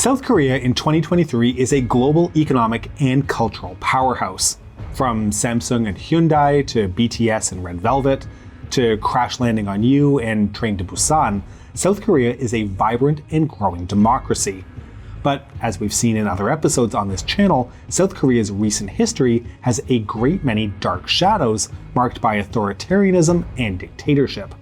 South Korea in 2023 is a global economic and cultural powerhouse. From Samsung and Hyundai to BTS and Red Velvet to Crash Landing on You and Train to Busan, South Korea is a vibrant and growing democracy. But as we've seen in other episodes on this channel, South Korea's recent history has a great many dark shadows marked by authoritarianism and dictatorship.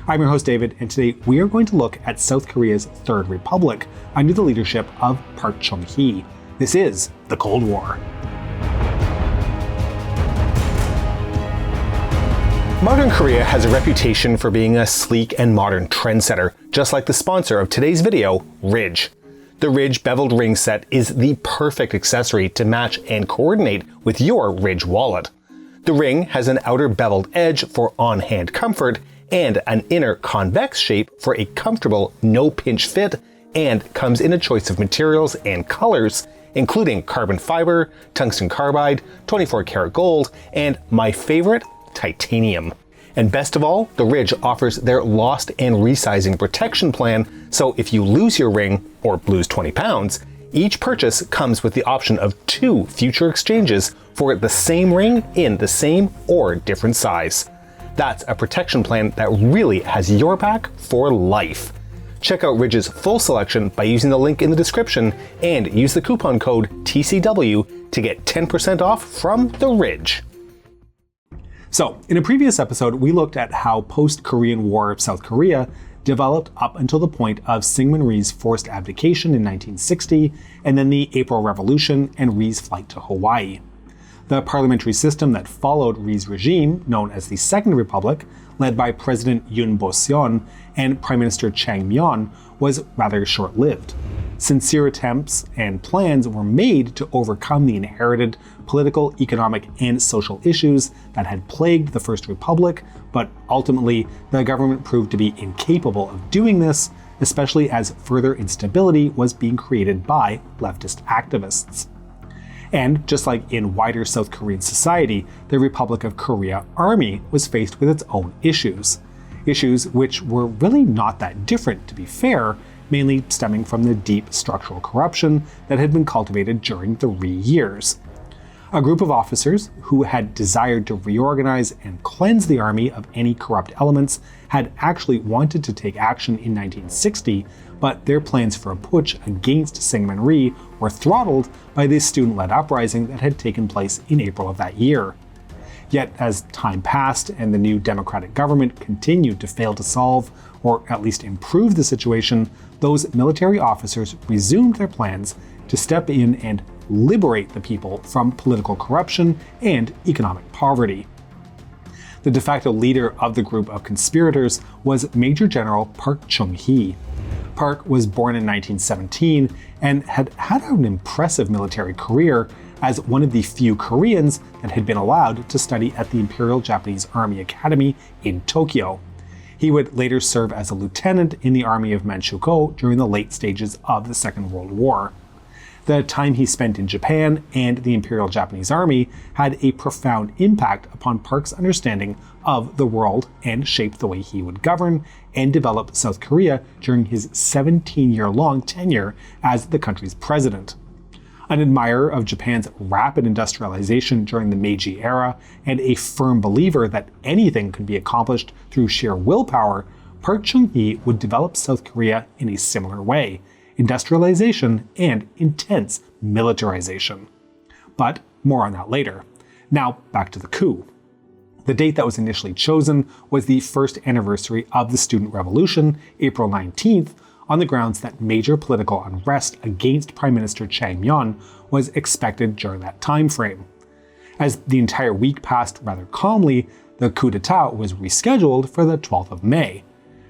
I'm your host David, and today we are going to look at South Korea's Third Republic under the leadership of Park Chung-hee. This is the Cold War. Modern Korea has a reputation for being a sleek and modern trendsetter, just like the sponsor of today's video, Ridge. The Ridge beveled ring set is the perfect accessory to match and coordinate with your Ridge wallet. The ring has an outer beveled edge for on-hand comfort and an inner convex shape for a comfortable no-pinch fit, and comes in a choice of materials and colors, including carbon fiber, tungsten carbide, 24 karat gold, and my favorite, titanium. And best of all, the Ridge offers their lost and resizing protection plan, so if you lose your ring, or lose 20 pounds, each purchase comes with the option of 2 future exchanges for the same ring in the same or different size. That's a protection plan that really has your back for life. Check out Ridge's full selection by using the link in the description and use the coupon code TCW to get 10% off from the Ridge. So, in a previous episode, we looked at how post-Korean War of South Korea developed up until the point of Syngman Rhee's forced abdication in 1960, and then the April Revolution and Rhee's flight to Hawaii. The parliamentary system that followed Rhee's regime, known as the Second Republic, led by President Yoon Bo-seon and Prime Minister Chang Myon, was rather short-lived. Sincere attempts and plans were made to overcome the inherited political, economic, and social issues that had plagued the First Republic, but ultimately the government proved to be incapable of doing this, especially as further instability was being created by leftist activists. And just like in wider South Korean society, the Republic of Korea Army was faced with its own issues. Issues which were really not that different, to be fair, mainly stemming from the deep structural corruption that had been cultivated during the Rhee years. A group of officers who had desired to reorganize and cleanse the army of any corrupt elements had actually wanted to take action in 1960, but their plans for a putsch against Syngman Rhee were throttled by the student-led uprising that had taken place in April of that year. Yet as time passed and the new democratic government continued to fail to solve, or at least improve the situation, those military officers resumed their plans to step in and liberate the people from political corruption and economic poverty. The de facto leader of the group of conspirators was Major General Park Chung-hee. Park was born in 1917 and had had an impressive military career as one of the few Koreans that had been allowed to study at the Imperial Japanese Army Academy in Tokyo. He would later serve as a lieutenant in the Army of Manchukuo during the late stages of the Second World War. The time he spent in Japan and the Imperial Japanese Army had a profound impact upon Park's understanding of the world and shaped the way he would govern and develop South Korea during his 17-year-long tenure as the country's president. An admirer of Japan's rapid industrialization during the Meiji era and a firm believer that anything could be accomplished through sheer willpower, Park Chung-hee would develop South Korea in a similar way: industrialization and intense militarization. But more on that later. Now back to the coup. The date that was initially chosen was the first anniversary of the Student Revolution, April 19th, on the grounds that major political unrest against Prime Minister Chang Myon was expected during that time frame. As the entire week passed rather calmly, the coup d'etat was rescheduled for the 12th of May.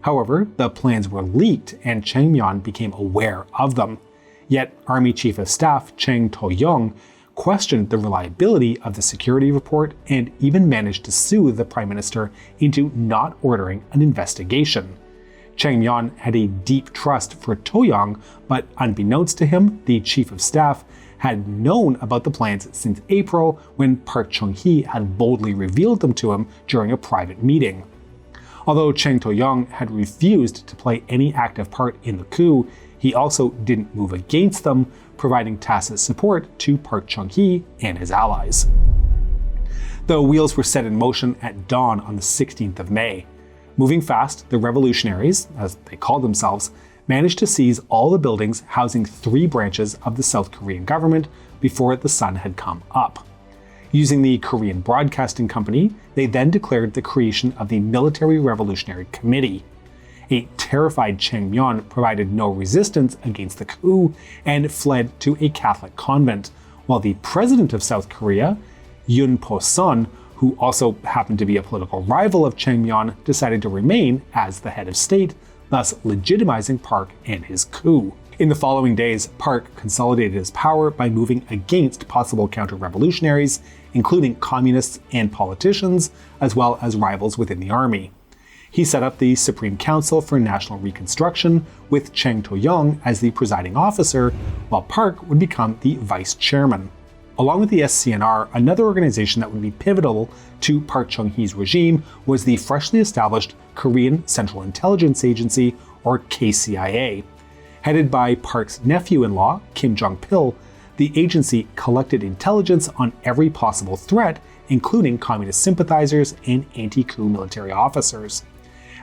However, the plans were leaked and Chang Myon became aware of them. Yet Army Chief of Staff Chang To-young questioned the reliability of the security report and even managed to sue the Prime Minister into not ordering an investigation. Chang Myon had a deep trust for To-young, but unbeknownst to him, the Chief of Staff had known about the plans since April, when Park Chung-hee had boldly revealed them to him during a private meeting. Although Chang To-young had refused to play any active part in the coup, he also didn't move against them, providing tacit support to Park Chung-hee and his allies. The wheels were set in motion at dawn on the 16th of May. Moving fast, the revolutionaries, as they called themselves, managed to seize all the buildings housing 3 branches of the South Korean government before the sun had come up. Using the Korean Broadcasting Company, they then declared the creation of the Military Revolutionary Committee. A terrified Chang Myon provided no resistance against the coup and fled to a Catholic convent, while the president of South Korea, Yoon Po-sun, who also happened to be a political rival of Chang Myon, decided to remain as the head of state, thus legitimizing Park and his coup. In the following days, Park consolidated his power by moving against possible counter-revolutionaries, including communists and politicians, as well as rivals within the army. He set up the Supreme Council for National Reconstruction, with Chang To-young as the presiding officer, while Park would become the vice chairman. Along with the SCNR, another organization that would be pivotal to Park Chung-hee's regime was the freshly established Korean Central Intelligence Agency, or KCIA. Headed by Park's nephew-in-law, Kim Jong-pil, the agency collected intelligence on every possible threat, including communist sympathizers and anti-coup military officers.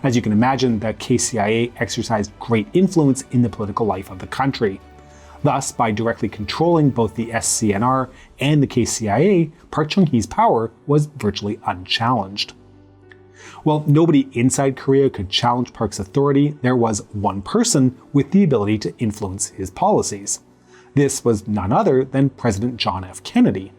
As you can imagine, the KCIA exercised great influence in the political life of the country. Thus, by directly controlling both the SCNR and the KCIA, Park Chung-hee's power was virtually unchallenged. While nobody inside Korea could challenge Park's authority, there was one person with the ability to influence his policies. This was none other than President John F. Kennedy.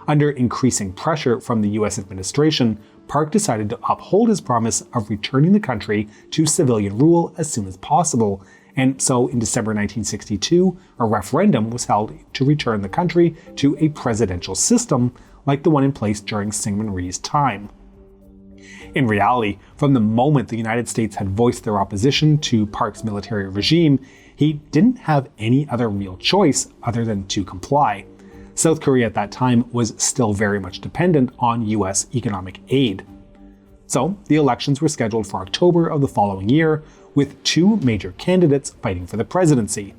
Under increasing pressure from the US administration, Park decided to uphold his promise of returning the country to civilian rule as soon as possible, and so in December 1962, a referendum was held to return the country to a presidential system like the one in place during Syngman Rhee's time. In reality, from the moment the United States had voiced their opposition to Park's military regime, he didn't have any other real choice other than to comply. South Korea at that time was still very much dependent on US economic aid. So, the elections were scheduled for October of the following year, with 2 major candidates fighting for the presidency.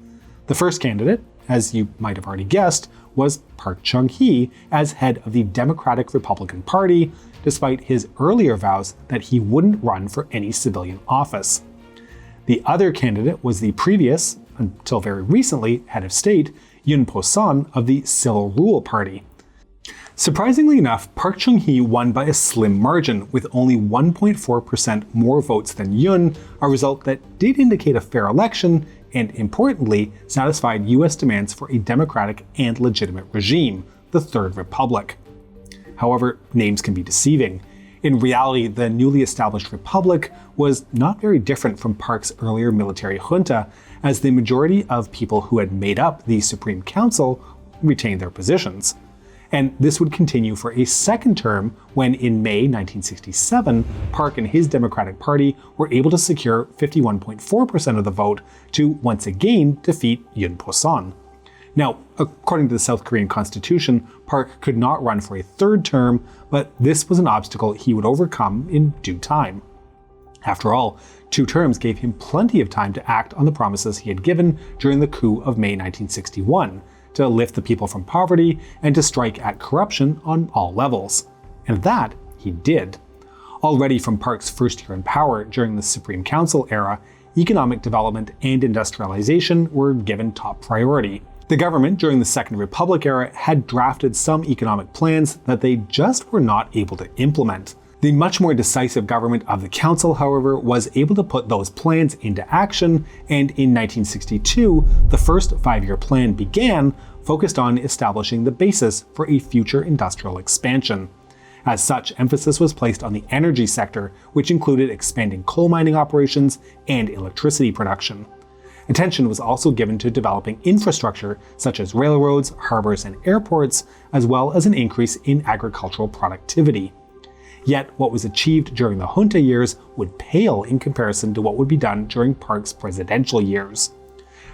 The first candidate, as you might have already guessed, was Park Chung-hee as head of the Democratic Republican Party, despite his earlier vows that he wouldn't run for any civilian office. The other candidate was the previous, until very recently, head of state, Yoon Po-sun of the Civil Rule Party. Surprisingly enough, Park Chung-hee won by a slim margin, with only 1.4% more votes than Yoon, a result that did indicate a fair election and, importantly, satisfied US demands for a democratic and legitimate regime, the Third Republic. However, names can be deceiving. In reality, the newly established republic was not very different from Park's earlier military junta, as the majority of people who had made up the Supreme Council retained their positions. And this would continue for a second term when, in May 1967, Park and his Democratic Party were able to secure 51.4% of the vote to once again defeat Yoon Po-sun. Now, according to the South Korean constitution, Park could not run for a third term, but this was an obstacle he would overcome in due time. After all, 2 terms gave him plenty of time to act on the promises he had given during the coup of May 1961, to lift the people from poverty and to strike at corruption on all levels. And that he did. Already from Park's first year in power during the Supreme Council era, economic development and industrialization were given top priority. The government during the Second Republic era had drafted some economic plans that they just were not able to implement. The much more decisive government of the Council, however, was able to put those plans into action, and in 1962, the first 5-year plan began, focused on establishing the basis for a future industrial expansion. As such, emphasis was placed on the energy sector, which included expanding coal mining operations and electricity production. Attention was also given to developing infrastructure such as railroads, harbors, and airports, as well as an increase in agricultural productivity. Yet what was achieved during the junta years would pale in comparison to what would be done during Park's presidential years.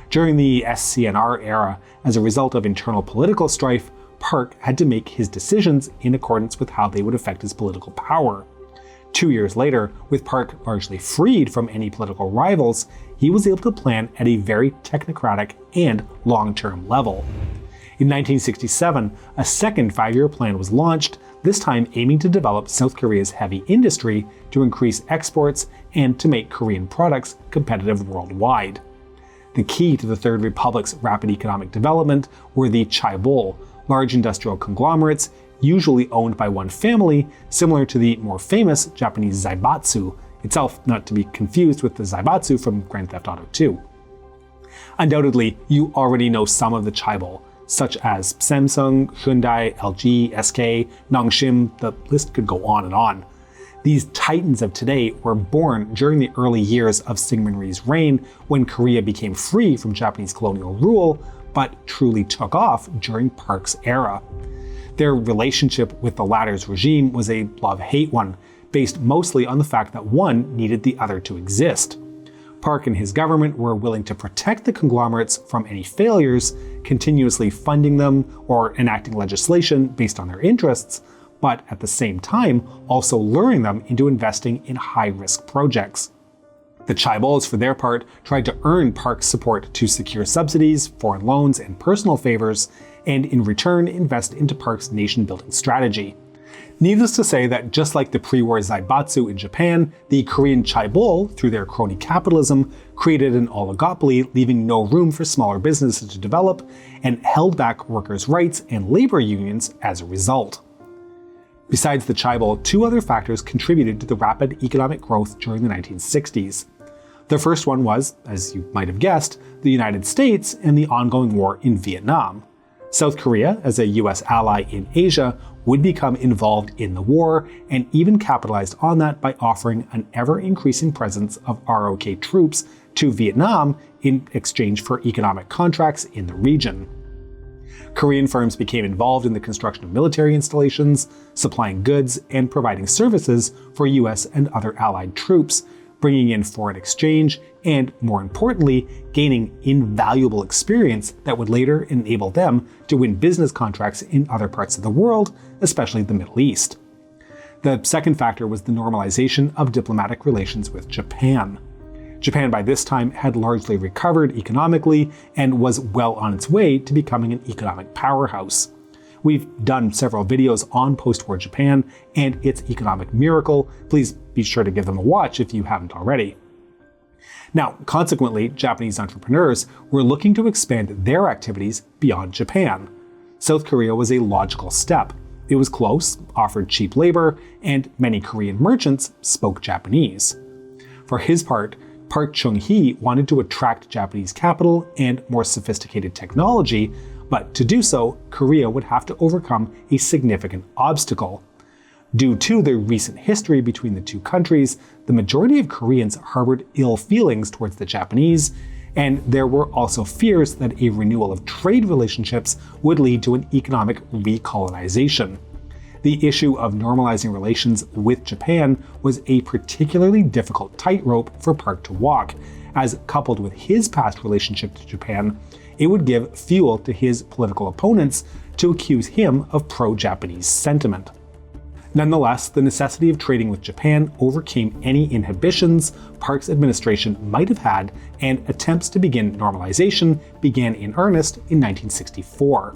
During the SCNR era, as a result of internal political strife, Park had to make his decisions in accordance with how they would affect his political power. 2 years later, with Park largely freed from any political rivals, he was able to plan at a very technocratic and long-term level. In 1967, a second 5-year plan was launched, this time aiming to develop South Korea's heavy industry to increase exports and to make Korean products competitive worldwide. The key to the Third Republic's rapid economic development were the chaebol, large industrial conglomerates usually owned by one family, similar to the more famous Japanese zaibatsu, itself not to be confused with the zaibatsu from Grand Theft Auto 2. Undoubtedly, you already know some of the chaebol, such as Samsung, Hyundai, LG, SK, Nongshim, the list could go on and on. These titans of today were born during the early years of Syngman Rhee's reign, when Korea became free from Japanese colonial rule, but truly took off during Park's era. Their relationship with the latter's regime was a love-hate one, based mostly on the fact that one needed the other to exist. Park and his government were willing to protect the conglomerates from any failures, continuously funding them or enacting legislation based on their interests, but at the same time also luring them into investing in high-risk projects. The chaebols, for their part, tried to earn Park's support to secure subsidies, foreign loans, and personal favors, and in return invest into Park's nation-building strategy. Needless to say that just like the pre-war zaibatsu in Japan, the Korean chaebol, through their crony capitalism, created an oligopoly, leaving no room for smaller businesses to develop, and held back workers' rights and labor unions as a result. Besides the chaebol, 2 other factors contributed to the rapid economic growth during the 1960s. The first one was, as you might have guessed, the United States and the ongoing war in Vietnam. South Korea, as a US ally in Asia, would become involved in the war, and even capitalized on that by offering an ever-increasing presence of ROK troops to Vietnam in exchange for economic contracts in the region. Korean firms became involved in the construction of military installations, supplying goods, and providing services for US and other allied troops, bringing in foreign exchange, and more importantly, gaining invaluable experience that would later enable them to win business contracts in other parts of the world, especially the Middle East. The second factor was the normalization of diplomatic relations with Japan. Japan by this time had largely recovered economically and was well on its way to becoming an economic powerhouse. We've done several videos on post-war Japan and its economic miracle. Please be sure to give them a watch if you haven't already. Now, consequently, Japanese entrepreneurs were looking to expand their activities beyond Japan. South Korea was a logical step. It was close, offered cheap labor, and many Korean merchants spoke Japanese. For his part, Park Chung-hee wanted to attract Japanese capital and more sophisticated technology, but to do so, Korea would have to overcome a significant obstacle. Due to the recent history between the two countries, the majority of Koreans harbored ill feelings towards the Japanese, and there were also fears that a renewal of trade relationships would lead to an economic recolonization. The issue of normalizing relations with Japan was a particularly difficult tightrope for Park to walk, as coupled with his past relationship to Japan, it would give fuel to his political opponents to accuse him of pro-Japanese sentiment. Nonetheless, the necessity of trading with Japan overcame any inhibitions Park's administration might have had, and attempts to begin normalization began in earnest in 1964.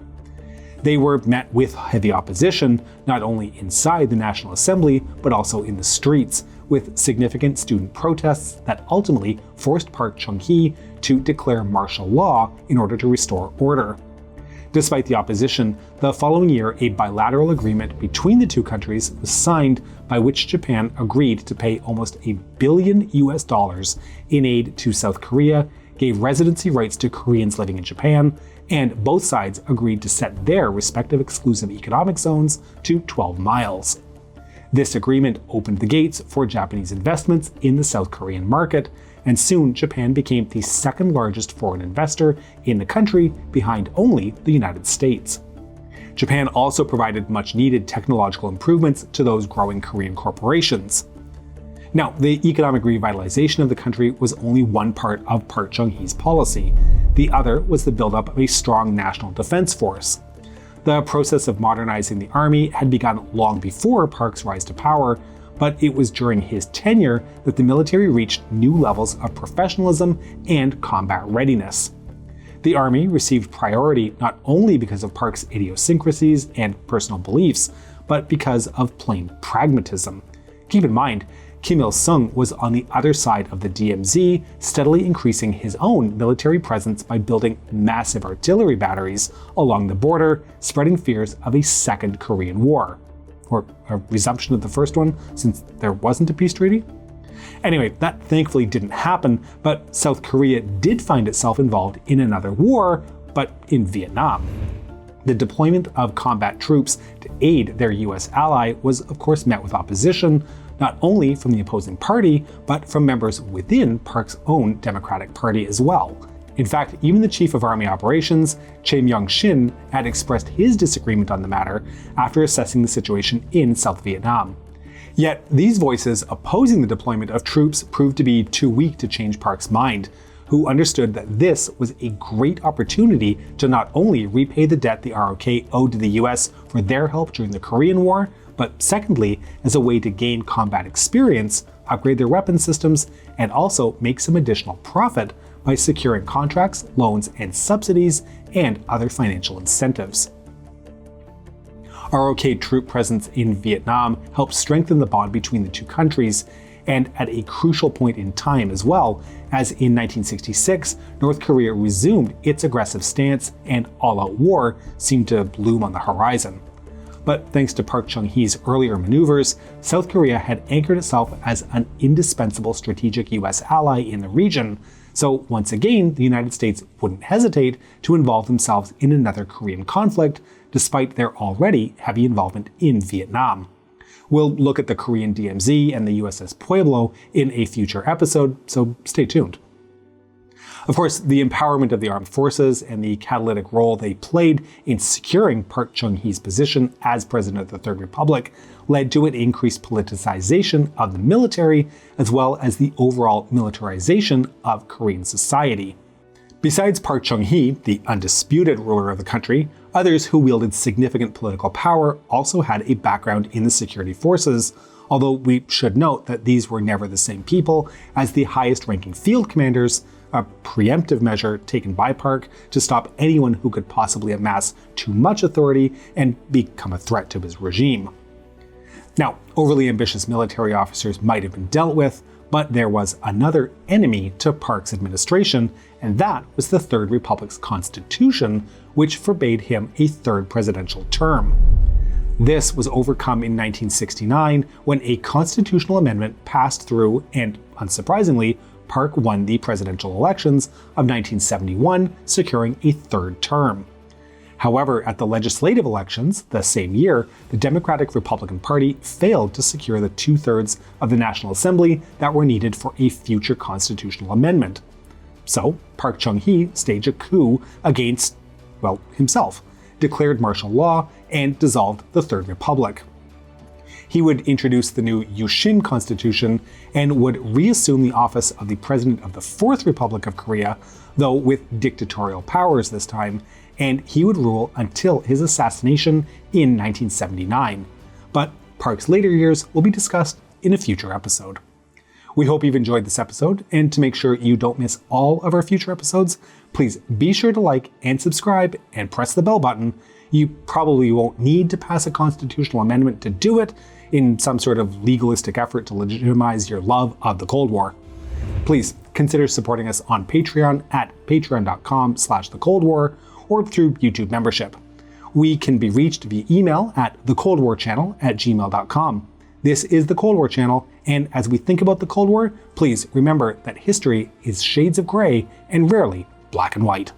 They were met with heavy opposition, not only inside the National Assembly, but also in the streets, with significant student protests that ultimately forced Park Chung-hee to declare martial law in order to restore order. Despite the opposition, the following year a bilateral agreement between the two countries was signed by which Japan agreed to pay almost $1 billion in aid to South Korea, gave residency rights to Koreans living in Japan, and both sides agreed to set their respective exclusive economic zones to 12 miles. This agreement opened the gates for Japanese investments in the South Korean market, and soon Japan became the second largest foreign investor in the country, behind only the United States. Japan also provided much-needed technological improvements to those growing Korean corporations. Now, the economic revitalization of the country was only one part of Park Chung-hee's policy. The other was the buildup of a strong national defense force. The process of modernizing the army had begun long before Park's rise to power, but it was during his tenure that the military reached new levels of professionalism and combat readiness. The army received priority not only because of Park's idiosyncrasies and personal beliefs, but because of plain pragmatism. Keep in mind, Kim Il-sung was on the other side of the DMZ, steadily increasing his own military presence by building massive artillery batteries along the border, spreading fears of a second Korean War. Or a resumption of the first one, since there wasn't a peace treaty? Anyway, that thankfully didn't happen, but South Korea did find itself involved in another war, but in Vietnam. The deployment of combat troops to aid their US ally was of course met with opposition, not only from the opposing party, but from members within Park's own Democratic Party as well. In fact, even the Chief of Army Operations, Chae Myung-shin, had expressed his disagreement on the matter after assessing the situation in South Vietnam. Yet, these voices opposing the deployment of troops proved to be too weak to change Park's mind, who understood that this was a great opportunity to not only repay the debt the ROK owed to the US for their help during the Korean War, but secondly, as a way to gain combat experience, upgrade their weapon systems, and also make some additional profit by securing contracts, loans, and subsidies, and other financial incentives. ROK troop presence in Vietnam helped strengthen the bond between the two countries, and at a crucial point in time as well, as in 1966, North Korea resumed its aggressive stance and all-out war seemed to loom on the horizon. But thanks to Park Chung-hee's earlier maneuvers, South Korea had anchored itself as an indispensable strategic US ally in the region, so once again, the United States wouldn't hesitate to involve themselves in another Korean conflict, despite their already heavy involvement in Vietnam. We'll look at the Korean DMZ and the USS Pueblo in a future episode, so stay tuned. Of course, the empowerment of the armed forces and the catalytic role they played in securing Park Chung-hee's position as president of the Third Republic led to an increased politicization of the military, as well as the overall militarization of Korean society. Besides Park Chung-hee, the undisputed ruler of the country, others who wielded significant political power also had a background in the security forces, although we should note that these were never the same people as the highest-ranking field commanders, a preemptive measure taken by Park to stop anyone who could possibly amass too much authority and become a threat to his regime. Now, overly ambitious military officers might have been dealt with, but there was another enemy to Park's administration, and that was the Third Republic's constitution, which forbade him a third presidential term. This was overcome in 1969 when a constitutional amendment passed through and, unsurprisingly, Park won the presidential elections of 1971, securing a third term. However, at the legislative elections the same year, the Democratic Republican Party failed to secure the 2/3 of the National Assembly that were needed for a future constitutional amendment. So, Park Chung-hee staged a coup against, well, himself, declared martial law, and dissolved the Third Republic. He would introduce the new Yushin Constitution and would reassume the office of the President of the Fourth Republic of Korea, though with dictatorial powers this time, and he would rule until his assassination in 1979. But Park's later years will be discussed in a future episode. We hope you've enjoyed this episode, and to make sure you don't miss all of our future episodes, please be sure to like and subscribe and press the bell button. You probably won't need to pass a constitutional amendment to do it in some sort of legalistic effort to legitimize your love of the Cold War. Please consider supporting us on Patreon at patreon.com/thecoldwar or through YouTube membership. We can be reached via email at thecoldwarchannel@gmail.com. This is the Cold War Channel, and as we think about the Cold War, please remember that history is shades of gray and rarely black and white.